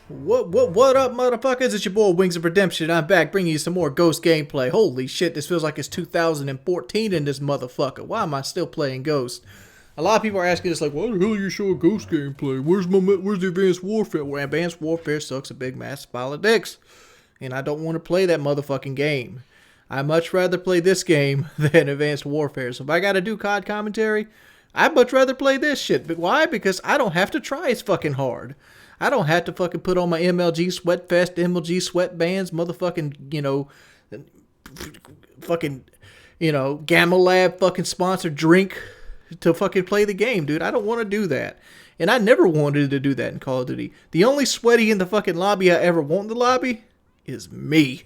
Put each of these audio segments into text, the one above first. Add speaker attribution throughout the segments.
Speaker 1: What up, motherfuckers? It's your boy Wings of Redemption. I'm back bringing you some more Ghost gameplay. Holy shit, this feels like it's 2014 in this motherfucker. Why am I still playing Ghost? A lot of people are asking us like, why the hell are you showing Ghost gameplay? Where's the Advanced Warfare? Well, Advanced Warfare sucks a big massive pile of dicks. And I don't want to play that motherfucking game. I much rather play this game than Advanced Warfare. So if I gotta do COD commentary, I'd much rather play this shit. But why? Because I don't have to try as fucking hard. I don't have to fucking put on my MLG Sweatfest, MLG sweatbands, motherfucking, fucking, Gamma Lab fucking sponsored drink to fucking play the game, dude. I don't want to do that. And I never wanted to do that in Call of Duty. The only sweaty in the fucking lobby I ever want in the lobby is me.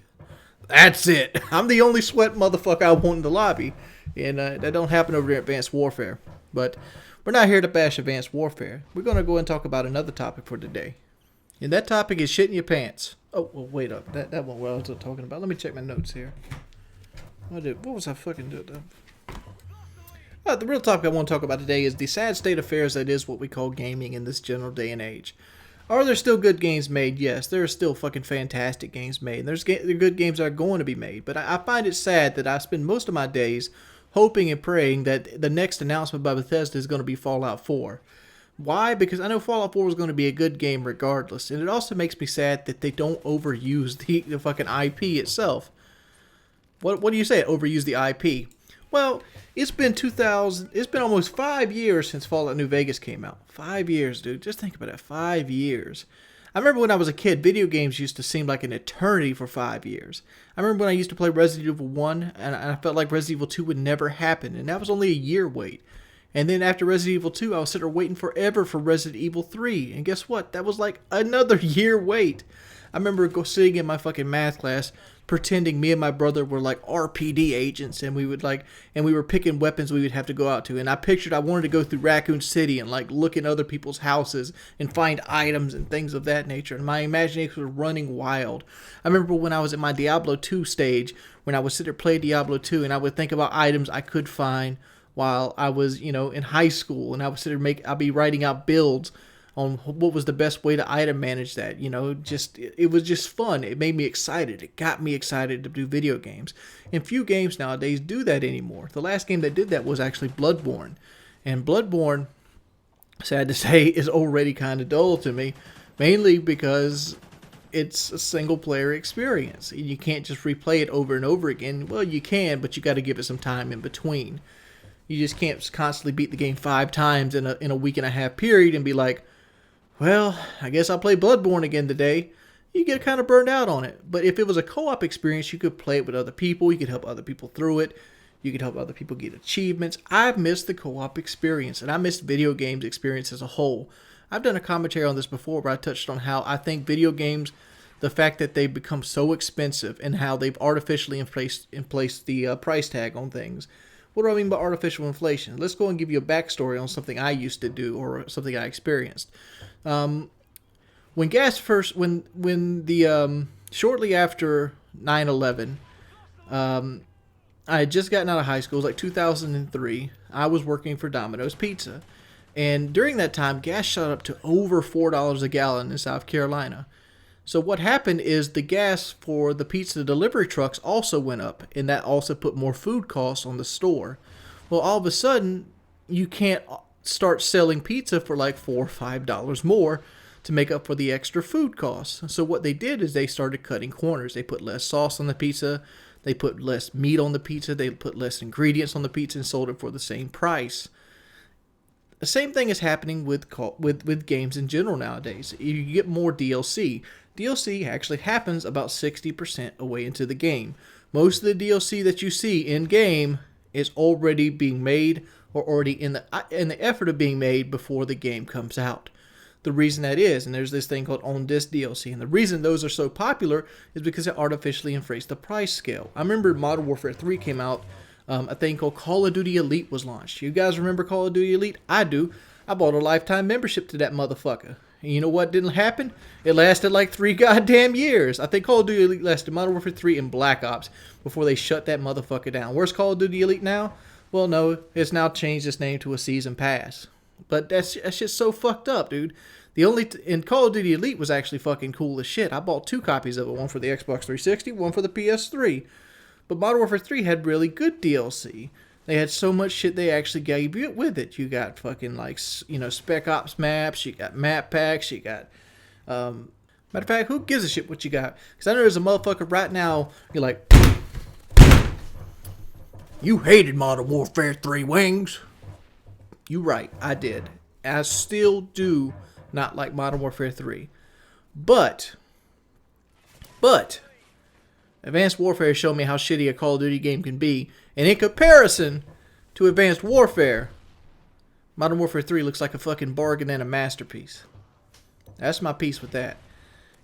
Speaker 1: That's it. I'm the only sweat motherfucker I want in the lobby. And that don't happen over there at Advanced Warfare. But we're not here to bash Advanced Warfare. We're going to go and talk about another topic for today. And that topic is shitting your pants. Oh, well, wait up. That wasn't what I was talking about. Let me check my notes here. What was I fucking doing? The real topic I want to talk about today is the sad state of affairs that is what we call gaming in this general day and age. Are there still good games made? Yes, there are still fucking fantastic games made. And there are good games that are going to be made. But I find it sad that I spend most of my days hoping and praying that the next announcement by Bethesda is going to be Fallout 4. Why? Because I know Fallout 4 is going to be a good game regardless. And it also makes me sad that they don't overuse the fucking IP itself. What do you say? Overuse the IP? Well, it's been almost 5 years since Fallout New Vegas came out. 5 years, dude. Just think about it. 5 years. I remember when I was a kid, video games used to seem like an eternity for 5 years. I remember when I used to play Resident Evil 1, and I felt like Resident Evil 2 would never happen, and that was only a year wait. And then after Resident Evil 2, I was sitting there waiting forever for Resident Evil 3, and guess what? That was like another year wait. I remember sitting in my fucking math class, pretending me and my brother were like RPD agents, and we were picking weapons we would have to go out to. And I wanted to go through Raccoon City and like look in other people's houses and find items and things of that nature. And my imagination was running wild. I remember when I was at my Diablo 2 stage, when I would sit there play Diablo 2, and I would think about items I could find while I was, in high school, and I would sit there I'd be writing out builds on what was the best way to item manage that. It was just fun. It made me excited. It got me excited to do video games. And few games nowadays do that anymore. The last game that did that was actually Bloodborne. And Bloodborne, sad to say, is already kind of dull to me, mainly because it's a single player experience. You can't just replay it over and over again. Well, you can, but you got to give it some time in between. You just can't constantly beat the game 5 times in a week and a half period and be like, well, I guess I'll play Bloodborne again today. You get kind of burned out on it. But if it was a co-op experience, you could play it with other people. You could help other people through it. You could help other people get achievements. I've missed the co-op experience, and I missed video games experience as a whole. I've done a commentary on this before where I touched on how I think video games, the fact that they've become so expensive and how they've artificially placed the price tag on things. What do I mean by artificial inflation? Let's go and give you a backstory on something I used to do or something I experienced. Shortly after 9/11, I had just gotten out of high school. It was like 2003. I was working for Domino's Pizza. And during that time, gas shot up to over $4 a gallon in South Carolina. So what happened is the gas for the pizza delivery trucks also went up, and that also put more food costs on the store. Well, all of a sudden, you can't start selling pizza for like $4 or $5 more to make up for the extra food costs. So what they did is they started cutting corners. They put less sauce on the pizza, they put less meat on the pizza, they put less ingredients on the pizza and sold it for the same price. The same thing is happening with games in general nowadays. You get more DLC. DLC actually happens about 60% away into the game. Most of the DLC that you see in game is already being made or already in the effort of being made before the game comes out. The reason that is, and there's this thing called on disc DLC, and the reason those are so popular is because it artificially inflates the price scale. I remember Modern Warfare 3 came out. A thing called Call of Duty Elite was launched. You guys remember Call of Duty Elite? I do. I bought a lifetime membership to that motherfucker. And you know what didn't happen? It lasted like 3 goddamn years. I think Call of Duty Elite lasted Modern Warfare 3 and Black Ops before they shut that motherfucker down. Where's Call of Duty Elite now? Well, no, it's now changed its name to a season pass. But that shit's so fucked up, dude. And Call of Duty Elite was actually fucking cool as shit. I bought 2 copies of it, one for the Xbox 360, one for the PS3. But Modern Warfare 3 had really good DLC. They had so much shit they actually gave you with it. You got fucking like, Spec Ops maps, you got map packs, you got, matter of fact, who gives a shit what you got? Because I know there's a motherfucker right now, you're like, you hated Modern Warfare 3, Wings. You right, I did. I still do not like Modern Warfare 3. But, Advanced Warfare showed me how shitty a Call of Duty game can be. And in comparison to Advanced Warfare, Modern Warfare 3 looks like a fucking bargain and a masterpiece. That's my piece with that.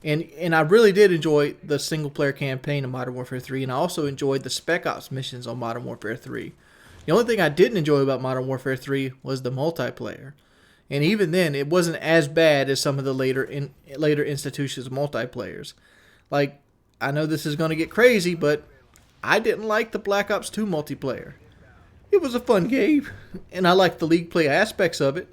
Speaker 1: And I really did enjoy the single-player campaign of Modern Warfare 3, and I also enjoyed the Spec Ops missions on Modern Warfare 3. The only thing I didn't enjoy about Modern Warfare 3 was the multiplayer. And even then, it wasn't as bad as some of the later institutions' multiplayers. Like, I know this is going to get crazy, but I didn't like the Black Ops 2 multiplayer. It was a fun game, and I liked the league play aspects of it,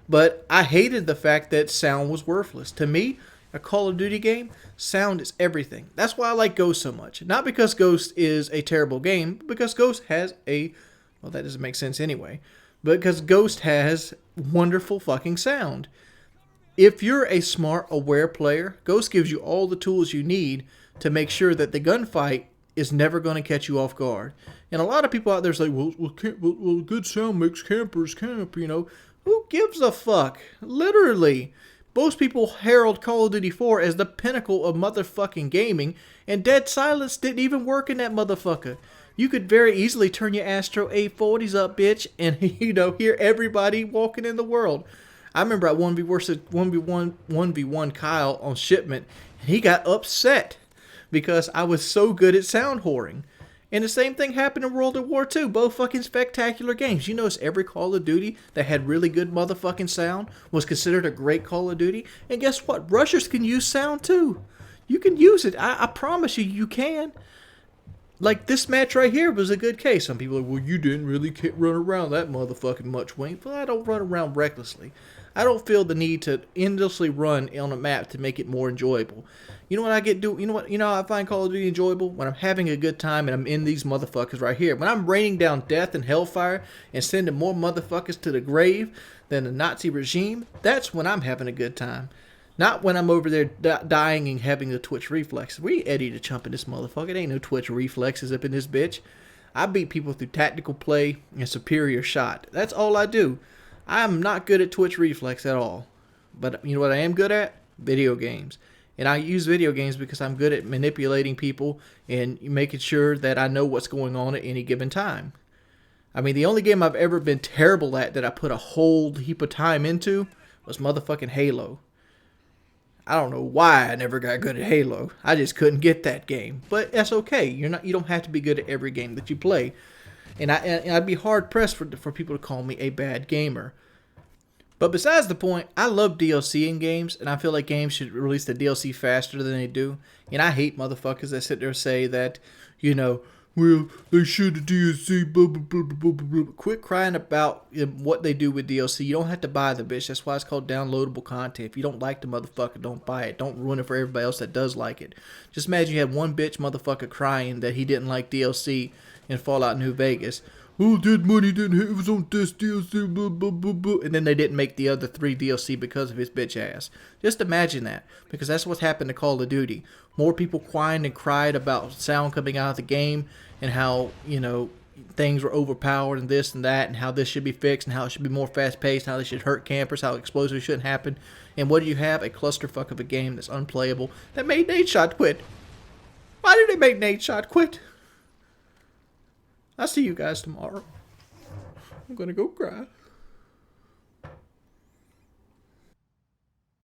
Speaker 1: but I hated the fact that sound was worthless. To me, a Call of Duty game, sound is everything. That's why I like Ghost so much. Not because Ghost is a terrible game, but because Ghost has well, that doesn't make sense anyway, but because Ghost has wonderful fucking sound. If you're a smart, aware player, Ghost gives you all the tools you need to make sure that the gunfight is never going to catch you off guard. And a lot of people out there say, well, good sound makes campers camp, Who gives a fuck? Literally. Most people herald Call of Duty 4 as the pinnacle of motherfucking gaming, and dead silence didn't even work in that motherfucker. You could very easily turn your Astro A40s up, bitch, and, hear everybody walking in the world. I remember at 1v1 Kyle on shipment, and he got upset because I was so good at sound whoring. And the same thing happened in World of War II. Both fucking spectacular games. You notice every Call of Duty that had really good motherfucking sound was considered a great Call of Duty. And guess what? Rushers can use sound too. You can use it. I promise you can. Like this match right here was a good case. Some people are like, well, you didn't really run around that motherfucking much, Wayne. Well, I don't run around recklessly. I don't feel the need to endlessly run on a map to make it more enjoyable. You know what I I find Call of Duty enjoyable? When I'm having a good time and I'm in these motherfuckers right here. When I'm raining down death and hellfire and sending more motherfuckers to the grave than the Nazi regime, that's when I'm having a good time. Not when I'm over there dying and having the twitch reflexes. We Eddie the Chump in this motherfucker. It ain't no twitch reflexes up in this bitch. I beat people through tactical play and superior shot. That's all I do. I'm not good at twitch reflex at all. But you know what I am good at? Video games. And I use video games because I'm good at manipulating people and making sure that I know what's going on at any given time. I mean, the only game I've ever been terrible at that I put a whole heap of time into was motherfucking Halo. I don't know why I never got good at Halo. I just couldn't get that game. But that's okay. You don't have to be good at every game that you play. And I'd be hard pressed for people to call me a bad gamer. But besides the point, I love DLC in games, and I feel like games should release the DLC faster than they do. And I hate motherfuckers that sit there and say that, well, they should have DLC, blah, blah, blah, blah, blah, blah. Quit crying about what they do with DLC. You don't have to buy the bitch. That's why it's called downloadable content. If you don't like the motherfucker, don't buy it. Don't ruin it for everybody else that does like it. Just imagine you had one bitch motherfucker crying that he didn't like DLC in Fallout New Vegas. Oh, that money didn't hit. It was on this DLC, blah, blah, blah, blah. And then they didn't make the other 3 DLC because of his bitch ass. Just imagine that. Because that's what happened to Call of Duty. More people whined and cried about sound coming out of the game and how, things were overpowered and this and that and how this should be fixed and how it should be more fast-paced, how they should hurt campers, how explosives shouldn't happen. And what do you have? A clusterfuck of a game that's unplayable that made Nadeshot quit. Why did they make Nadeshot quit? I'll see you guys tomorrow. I'm gonna go cry.